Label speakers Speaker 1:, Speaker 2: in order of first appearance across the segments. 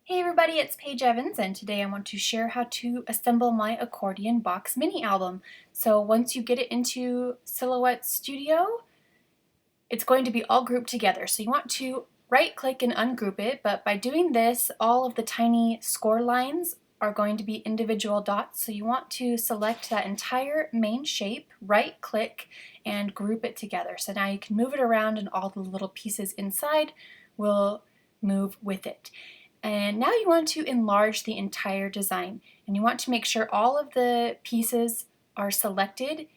Speaker 1: Hey everybody, it's Paige Evans, and today I want to share how to assemble my accordion box mini album. So once you get it into Silhouette Studio, it's going to be all grouped together. So you want to right click and ungroup it, but by doing this, all of the tiny score lines are going to be individual dots. So you want to select that entire main shape, right click, and group it together. So now you can move it around and all the little pieces inside will move with it. And now you want to enlarge the entire design, and you want to make sure all of the pieces are selected.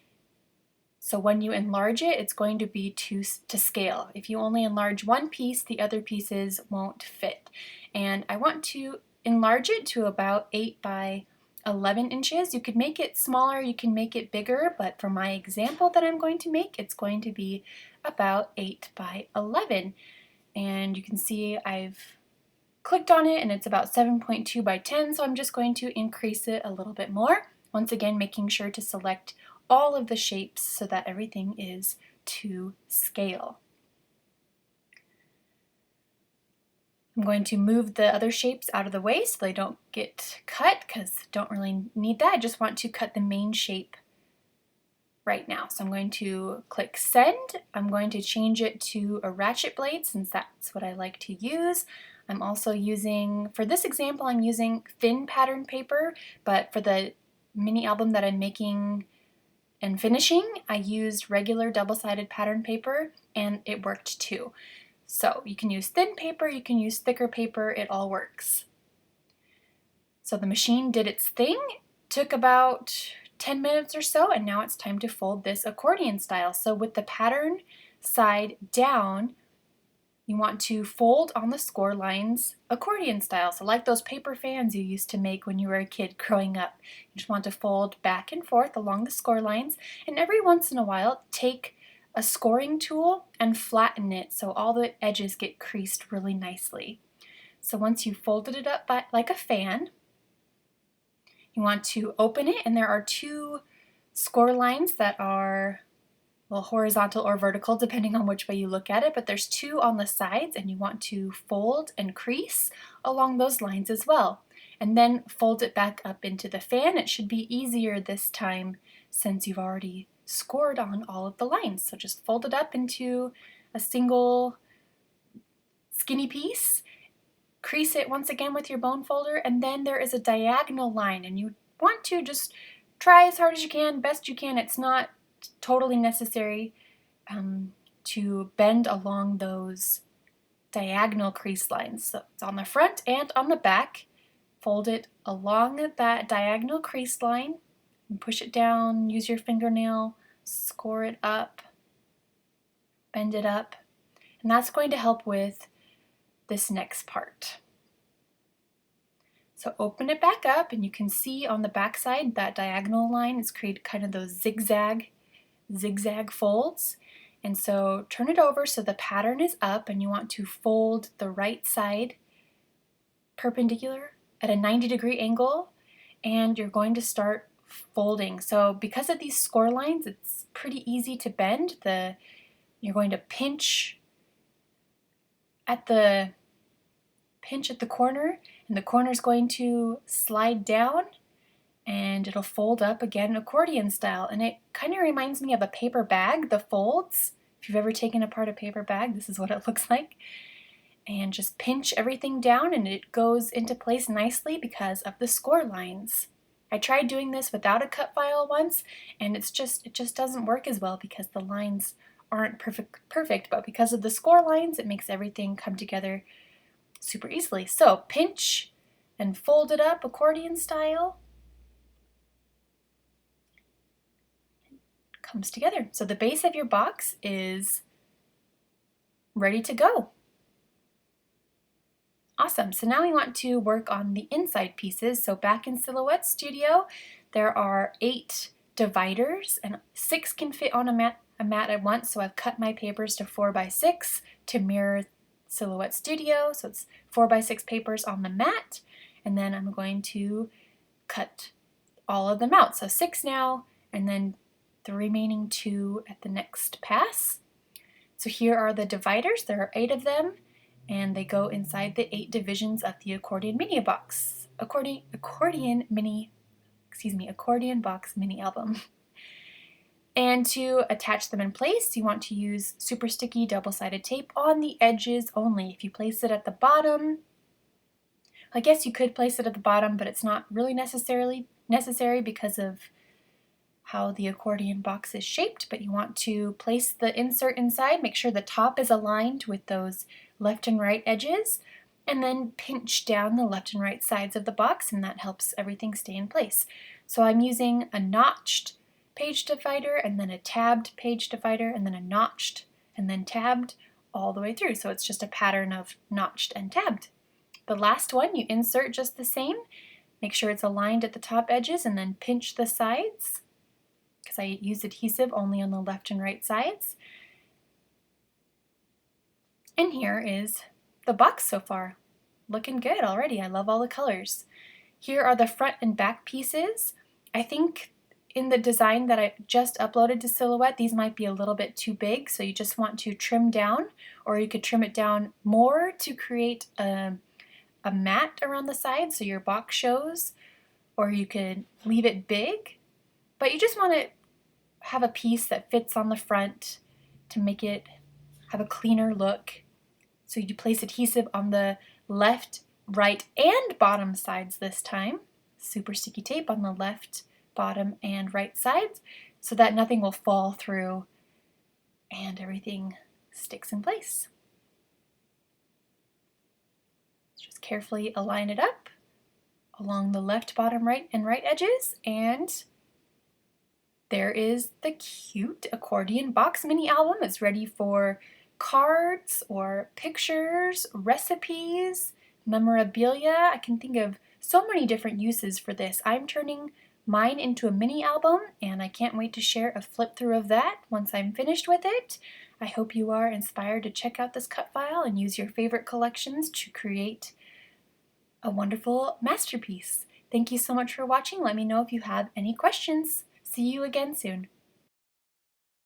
Speaker 1: So when you enlarge it, it's going to be to scale. If you only enlarge one piece, the other pieces won't fit. And I want to enlarge it to about 8 by 11 inches. You could make it smaller, you can make it bigger, but for my example that I'm going to make, it's going to be about 8 by 11. And you can see I've clicked on it and it's about 7.2 by 10, so I'm just going to increase it a little bit more. Once again, making sure to select all of the shapes so that everything is to scale. I'm going to move the other shapes out of the way so they don't get cut, because I don't really need that. I just want to cut the main shape right now. So I'm going to click send. I'm going to change it to a ratchet blade since that's what I like to use. I'm also using, for this example, I'm using thin pattern paper, but for the mini album that I'm making and finishing, I used regular double-sided pattern paper and it worked too. So you can use thin paper, you can use thicker paper, it all works. So the machine did its thing, took about 10 minutes or so, and now it's time to fold this accordion style. So with the pattern side down, you want to fold on the score lines accordion style. So like those paper fans you used to make when you were a kid growing up. You just want to fold back and forth along the score lines, and every once in a while take a scoring tool and flatten it so all the edges get creased really nicely. So once you've folded it up like a fan, you want to open it, and there are two score lines that are, well, horizontal or vertical depending on which way you look at it, but there's two on the sides, and you want to fold and crease along those lines as well. And then fold it back up into the fan. It should be easier this time since you've already scored on all of the lines. So just fold it up into a single skinny piece, crease it once again with your bone folder, and then there is a diagonal line, and you want to just try as hard as you can, best you can. It's not totally necessary to bend along those diagonal crease lines. So it's on the front and on the back. Fold it along that diagonal crease line and push it down, use your fingernail, score it up, bend it up, and that's going to help with this next part. So open it back up, and you can see on the back side that diagonal line has created kind of those zigzag folds. And so turn it over so the pattern is up, and you want to fold the right side perpendicular at a 90-degree angle, and you're going to start folding. So because of these score lines, it's pretty easy to bend. You're going to pinch at the corner, and the corner is going to slide down and it'll fold up again accordion style. And it kind of reminds me of a paper bag, the folds. If you've ever taken apart a paper bag, this is what it looks like. And just pinch everything down and it goes into place nicely because of the score lines. I tried doing this without a cut file once, and it just doesn't work as well because the lines aren't perfect, but because of the score lines, it makes everything come together super easily. So pinch and fold it up accordion style. It comes together. So the base of your box is ready to go. Awesome. So now we want to work on the inside pieces. So back in Silhouette Studio, there are 8 dividers, and 6 can fit on a mat at once. So I've cut my papers to 4 by 6 to mirror Silhouette Studio. So it's 4 by 6 papers on the mat, and then I'm going to cut all of them out. So 6 now, and then the remaining 2 at the next pass. So here are the dividers. There are 8 of them, and they go inside the 8 divisions of the Accordion mini box. Accordion box mini album. And to attach them in place, you want to use super sticky double-sided tape on the edges only. If you place it at the bottom, I guess you could place it at the bottom, but it's not really necessary because of how the accordion box is shaped. But you want to place the insert inside, make sure the top is aligned with those left and right edges, and then pinch down the left and right sides of the box, and that helps everything stay in place. So I'm using a notched page divider, and then a tabbed page divider, and then a notched, and then tabbed all the way through. So it's just a pattern of notched and tabbed. The last one you insert just the same. Make sure it's aligned at the top edges, and then pinch the sides, because I use adhesive only on the left and right sides. And here is the box so far. Looking good already. I love all the colors. Here are the front and back pieces. I think in the design that I just uploaded to Silhouette, these might be a little bit too big, so you just want to trim down, or you could trim it down more to create a mat around the side so your box shows, or you could leave it big, but you just want to have a piece that fits on the front to make it have a cleaner look. So you place adhesive on the left, right, and bottom sides this time. Super sticky tape on the left, bottom, and right sides so that nothing will fall through and everything sticks in place. Just carefully align it up along the left, bottom, right, and right edges, and there is the cute accordion box mini album. It's ready for cards or pictures, recipes, memorabilia. I can think of so many different uses for this. I'm turning mine into a mini album, and I can't wait to share a flip through of that once I'm finished with it. I hope you are inspired to check out this cut file and use your favorite collections to create a wonderful masterpiece. Thank you so much for watching. Let me know if you have any questions. See you again soon.